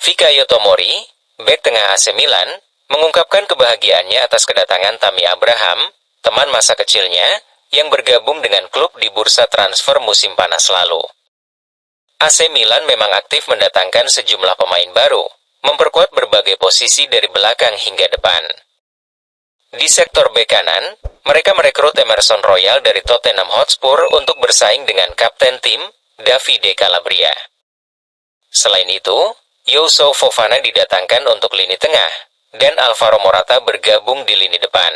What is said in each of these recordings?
Fikayo Tomori, bek tengah AC Milan, mengungkapkan kebahagiaannya atas kedatangan Tammy Abraham, teman masa kecilnya, yang bergabung dengan klub di bursa transfer musim panas lalu. AC Milan memang aktif mendatangkan sejumlah pemain baru, memperkuat berbagai posisi dari belakang hingga depan. Di sektor bek kanan, mereka merekrut Emerson Royal dari Tottenham Hotspur untuk bersaing dengan kapten tim, Davide Calabria. Selain itu, Youssouf Fofana didatangkan untuk lini tengah, dan Alvaro Morata bergabung di lini depan.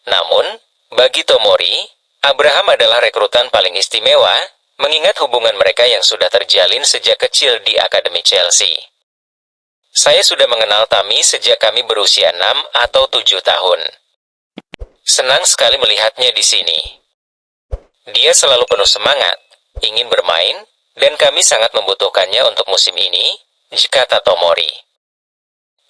Namun, bagi Tomori, Abraham adalah rekrutan paling istimewa, mengingat hubungan mereka yang sudah terjalin sejak kecil di Akademi Chelsea. Saya sudah mengenal Tammy sejak kami berusia 6 atau 7 tahun. Senang sekali melihatnya di sini. Dia selalu penuh semangat, ingin bermain, dan kami sangat membutuhkannya untuk musim ini, kata Tomori.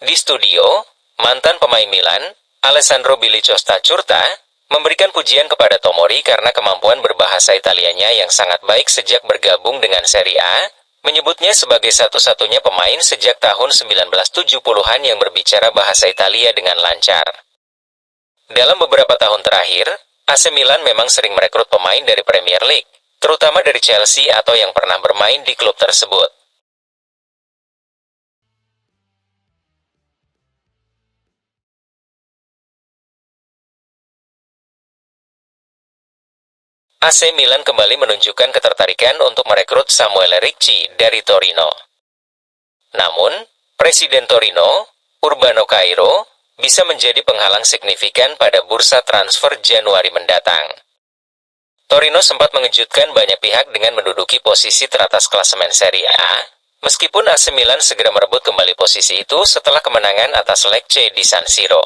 Di studio, mantan pemain Milan, Alessandro Bilicosta Curta, memberikan pujian kepada Tomori karena kemampuan berbahasa Italianya yang sangat baik sejak bergabung dengan Serie A, menyebutnya sebagai satu-satunya pemain sejak tahun 1970-an yang berbicara bahasa Italia dengan lancar. Dalam beberapa tahun terakhir, AC Milan memang sering merekrut pemain dari Premier League, terutama dari Chelsea atau yang pernah bermain di klub tersebut. AC Milan kembali menunjukkan ketertarikan untuk merekrut Samuel Ricci dari Torino. Namun, Presiden Torino, Urbano Cairo, bisa menjadi penghalang signifikan pada bursa transfer Januari mendatang. Torino sempat mengejutkan banyak pihak dengan menduduki posisi teratas klasemen Serie A, meskipun AC Milan segera merebut kembali posisi itu setelah kemenangan atas Lecce di San Siro.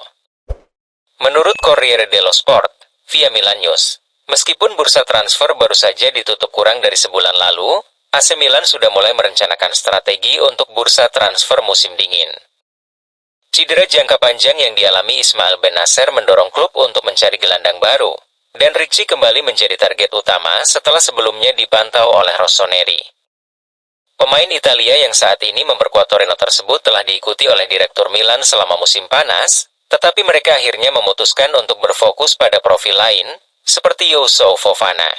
Menurut Corriere dello Sport, via Milan News, meskipun bursa transfer baru saja ditutup kurang dari sebulan lalu, AC Milan sudah mulai merencanakan strategi untuk bursa transfer musim dingin. Cedera jangka panjang yang dialami Ismail Bennacer mendorong klub untuk mencari gelandang baru, dan Ricci kembali menjadi target utama setelah sebelumnya dipantau oleh Rossoneri. Pemain Italia yang saat ini memperkuat Torino tersebut telah diikuti oleh Direktur Milan selama musim panas, tetapi mereka akhirnya memutuskan untuk berfokus pada profil lain, seperti Youssouf Fofana.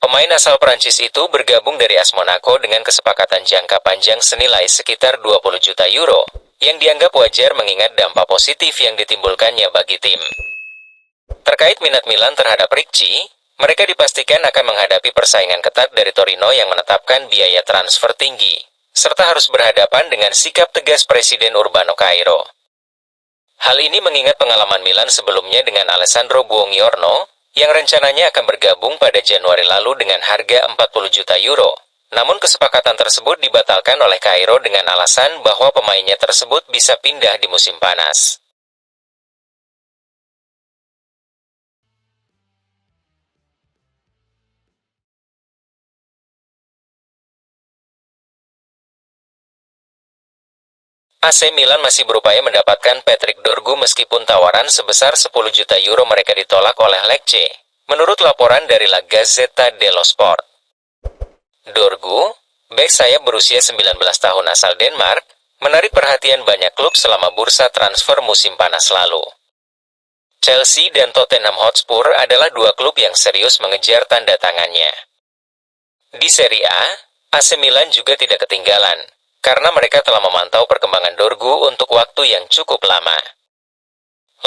Pemain asal Prancis itu bergabung dari AS Monaco dengan kesepakatan jangka panjang senilai sekitar 20 juta euro, yang dianggap wajar mengingat dampak positif yang ditimbulkannya bagi tim. Terkait minat Milan terhadap Ricci, mereka dipastikan akan menghadapi persaingan ketat dari Torino yang menetapkan biaya transfer tinggi, serta harus berhadapan dengan sikap tegas Presiden Urbano Cairo. Hal ini mengingat pengalaman Milan sebelumnya dengan Alessandro Buongiorno, yang rencananya akan bergabung pada Januari lalu dengan harga 40 juta euro. Namun kesepakatan tersebut dibatalkan oleh Cairo dengan alasan bahwa pemainnya tersebut bisa pindah di musim panas. AC Milan masih berupaya mendapatkan Patrick Dorgu meskipun tawaran sebesar 10 juta euro mereka ditolak oleh Lecce, menurut laporan dari La Gazzetta dello Sport. Dorgu, bek sayap berusia 19 tahun asal Denmark, menarik perhatian banyak klub selama bursa transfer musim panas lalu. Chelsea dan Tottenham Hotspur adalah dua klub yang serius mengejar tanda tangannya. Di Serie A, AC Milan juga tidak ketinggalan, karena mereka telah memantau perkembangan Dorgu untuk waktu yang cukup lama.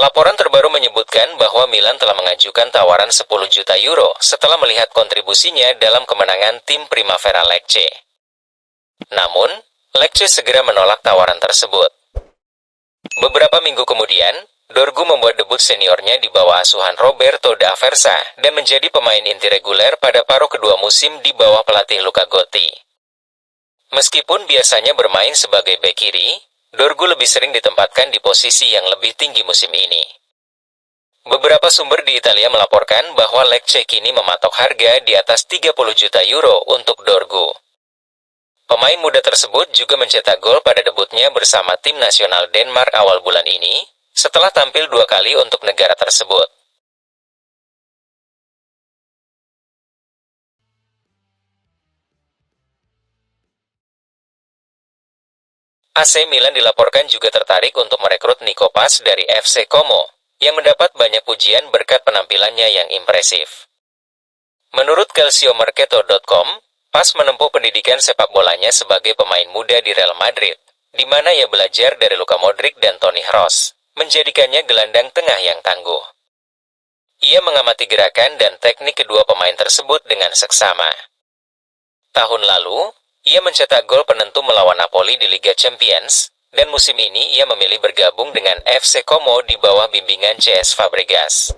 Laporan terbaru menyebutkan bahwa Milan telah mengajukan tawaran 10 juta euro setelah melihat kontribusinya dalam kemenangan tim Primavera Lecce. Namun, Lecce segera menolak tawaran tersebut. Beberapa minggu kemudian, Dorgu membuat debut seniornya di bawah asuhan Roberto da Aversa dan menjadi pemain inti reguler pada paruh kedua musim di bawah pelatih Luca Gotti. Meskipun biasanya bermain sebagai bek kiri, Dorgu lebih sering ditempatkan di posisi yang lebih tinggi musim ini. Beberapa sumber di Italia melaporkan bahwa Lecce kini mematok harga di atas 30 juta euro untuk Dorgu. Pemain muda tersebut juga mencetak gol pada debutnya bersama tim nasional Denmark awal bulan ini, setelah tampil 2 kali untuk negara tersebut. AC Milan dilaporkan juga tertarik untuk merekrut Nico Pas dari FC Como, yang mendapat banyak pujian berkat penampilannya yang impresif. Menurut calciomercato.com, Pas menempuh pendidikan sepak bolanya sebagai pemain muda di Real Madrid, di mana ia belajar dari Luka Modric dan Toni Kroos, menjadikannya gelandang tengah yang tangguh. Ia mengamati gerakan dan teknik kedua pemain tersebut dengan seksama. Tahun lalu, ia mencetak gol penentu melawan Napoli di Liga Champions, dan musim ini ia memilih bergabung dengan FC Como di bawah bimbingan CS Fabregas.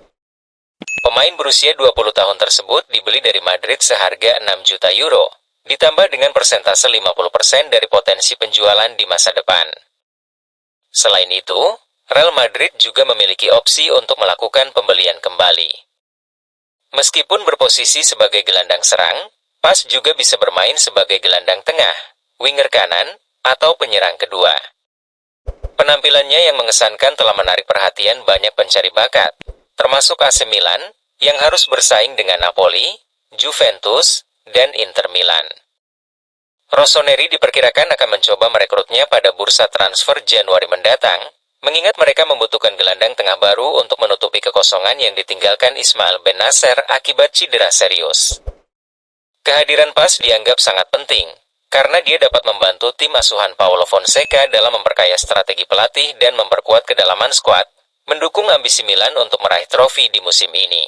Pemain berusia 20 tahun tersebut dibeli dari Madrid seharga 6 juta euro, ditambah dengan persentase 50% dari potensi penjualan di masa depan. Selain itu, Real Madrid juga memiliki opsi untuk melakukan pembelian kembali. Meskipun berposisi sebagai gelandang serang, Pas juga bisa bermain sebagai gelandang tengah, winger kanan, atau penyerang kedua. Penampilannya yang mengesankan telah menarik perhatian banyak pencari bakat, termasuk AC Milan, yang harus bersaing dengan Napoli, Juventus, dan Inter Milan. Rossoneri diperkirakan akan mencoba merekrutnya pada bursa transfer Januari mendatang, mengingat mereka membutuhkan gelandang tengah baru untuk menutupi kekosongan yang ditinggalkan Ismail Bennacer akibat cedera serius. Kehadiran Pas dianggap sangat penting, karena dia dapat membantu tim asuhan Paulo Fonseca dalam memperkaya strategi pelatih dan memperkuat kedalaman skuad, mendukung ambisi Milan untuk meraih trofi di musim ini.